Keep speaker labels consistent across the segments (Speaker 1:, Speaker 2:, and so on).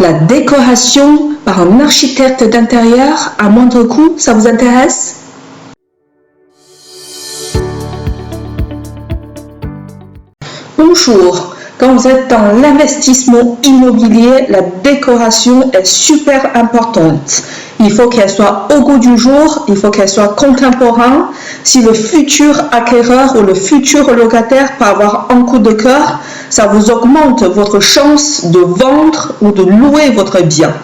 Speaker 1: La décoration par un architecte d'intérieur à moindre coût, ça vous intéresse? Bonjour, quand vous êtes dans l'investissement immobilier, la décoration est super importante. Il faut qu'elle soit au goût du jour, il faut qu'elle soit contemporaine. Si le futur acquéreur ou le futur locataire peut avoir un coup de cœur, ça vous augmente votre chance de vendre ou de louer votre bien.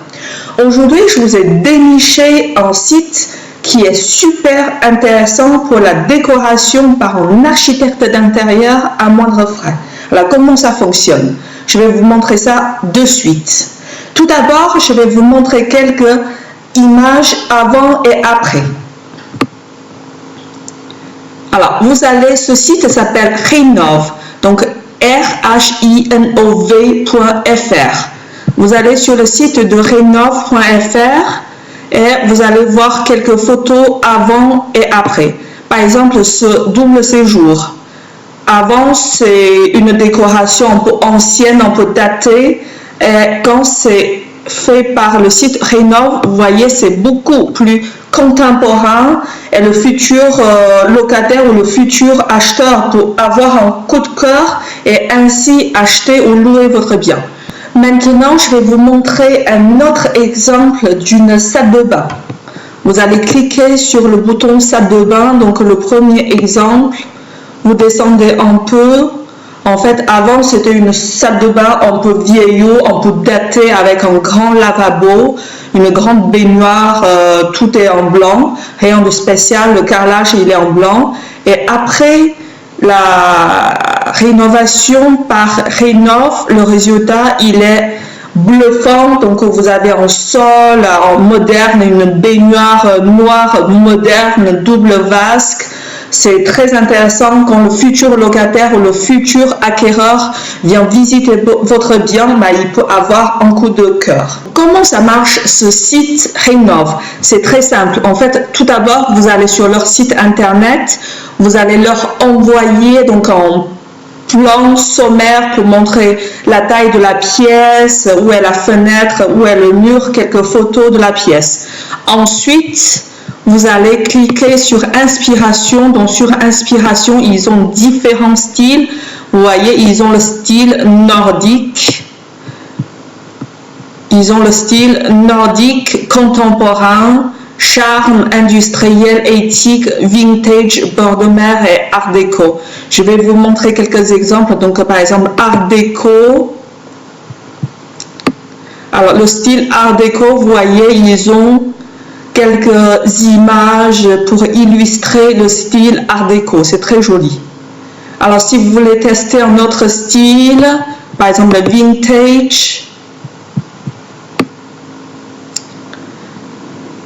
Speaker 1: Aujourd'hui, je vous ai déniché un site qui est super intéressant pour la décoration par un architecte d'intérieur à moindre frais. Alors, comment ça fonctionne? Je vais vous montrer ça de suite. Tout d'abord, je vais vous montrer quelques images avant et après. Alors, vous allez, ce site s'appelle Rhinov, donc rhinov.fr. Vous allez sur le site de rhinov.fr et vous allez voir quelques photos avant et après. Par exemple, ce double séjour. Avant, c'est une décoration un peu ancienne, un peu datée. Et quand c'est fait par le site Rhinov, vous voyez, c'est beaucoup plus contemporain. Et le futur locataire ou le futur acheteur peut avoir un coup de cœur et ainsi acheter ou louer votre bien. Maintenant, je vais vous montrer un autre exemple d'une salle de bain. Vous allez cliquer sur le bouton salle de bain, donc le premier exemple. Vous descendez un peu. En fait, avant, c'était une salle de bain un peu vieillot, un peu datée avec un grand lavabo, une grande baignoire, tout est en blanc, rien de spécial, le carrelage, il est en blanc. Et après la rénovation par Rhinov, le résultat, il est bluffant. Donc, vous avez un sol en moderne, une baignoire noire moderne, double vasque. C'est très intéressant quand le futur locataire ou le futur acquéreur vient visiter votre bien, il peut avoir un coup de cœur. Comment ça marche ce site Rhinov? C'est très simple. En fait, tout d'abord, vous allez sur leur site internet, vous allez leur envoyer donc un plan sommaire pour montrer la taille de la pièce, où est la fenêtre, où est le mur, quelques photos de la pièce. Ensuite, vous allez cliquer sur Inspiration. Donc sur Inspiration, ils ont différents styles. Vous voyez, ils ont le style nordique. Ils ont le style nordique, contemporain, charme industriel, éthique, vintage, bord de mer et art déco. Je vais vous montrer quelques exemples. Donc par exemple, art déco. Alors le style art déco, vous voyez, ils ont quelques images pour illustrer le style art déco. C'est très joli. Alors, si vous voulez tester un autre style, par exemple le vintage,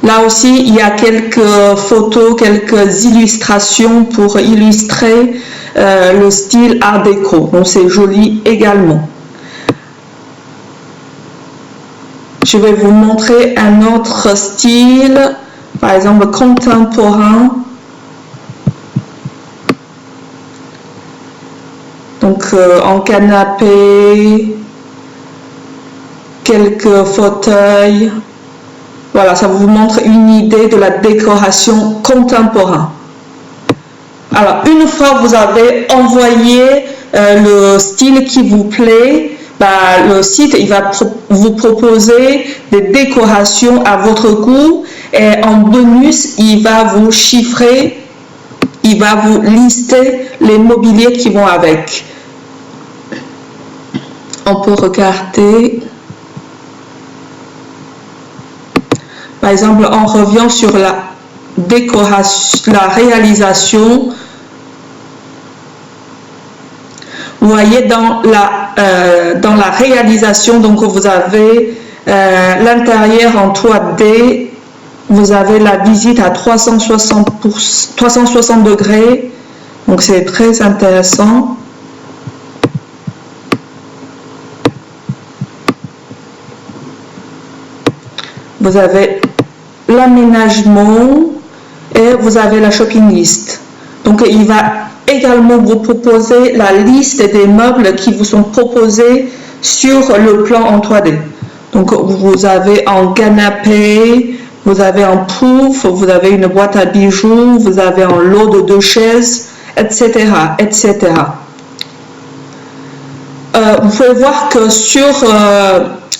Speaker 1: là aussi, il y a quelques photos, quelques illustrations pour illustrer le style art déco. Donc, c'est joli également. Je vais vous montrer un autre style, par exemple contemporain. Donc en canapé, quelques fauteuils. Voilà, ça vous montre une idée de la décoration contemporaine. Alors, une fois que vous avez envoyé le style qui vous plaît, le site il va vous proposer des décorations à votre goût et en bonus il va vous chiffrer, il va vous lister les mobiliers qui vont avec. On peut regarder. Par exemple, on revient sur la décoration, la réalisation. Vous voyez dans la réalisation, donc vous avez l'intérieur en 3D, vous avez la visite à 360 degrés, donc c'est très intéressant. Vous avez l'aménagement et vous avez la shopping list. Donc il va également vous proposer la liste des meubles qui vous sont proposés sur le plan en 3D. Donc vous avez un canapé, vous avez un pouf, vous avez une boîte à bijoux, vous avez un lot de 2 chaises, etc. etc. Vous pouvez voir que sur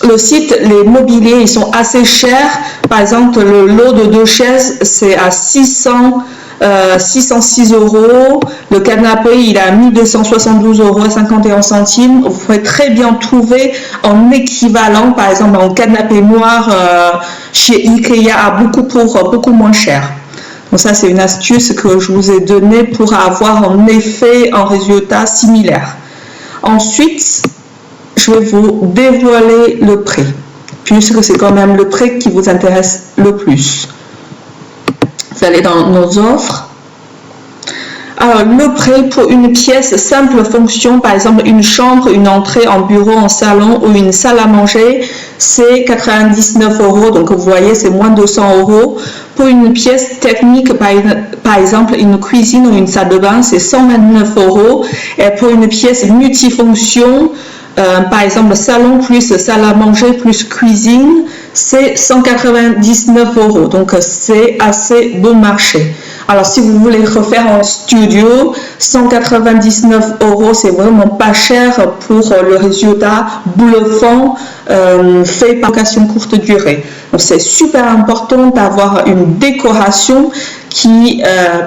Speaker 1: le site, les mobiliers ils sont assez chers. Par exemple, le lot de 2 chaises, c'est à 606 €. Le canapé, il est à 1272,51 €. Vous pouvez très bien trouver en équivalent, par exemple, un canapé noir chez Ikea à beaucoup moins cher. Donc ça, c'est une astuce que je vous ai donnée pour avoir un effet, un résultat similaire. Ensuite, je vais vous dévoiler le prix, puisque c'est quand même le prix qui vous intéresse le plus. Vous allez dans nos offres. Alors, le prix pour une pièce simple fonction, par exemple une chambre, une entrée, un bureau, un salon ou une salle à manger, c'est 99 €. Donc, vous voyez, c'est moins de 200 €. Pour une pièce technique, par exemple une cuisine ou une salle de bain, c'est 129 €. Et pour une pièce multifonction, par exemple salon plus salle à manger plus cuisine, c'est 199 €. Donc, c'est assez bon marché. Alors, si vous voulez refaire un studio, 199 €, c'est vraiment pas cher pour le résultat bluffant fait par location courte durée. Donc, c'est super important d'avoir une décoration qui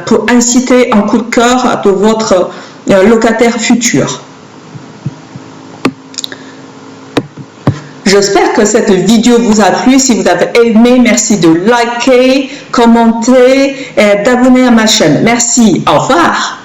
Speaker 1: peut inciter un coup de cœur de votre locataire futur. J'espère que cette vidéo vous a plu. Si vous avez aimé, merci de liker, commenter et d'abonner à ma chaîne. Merci, au revoir.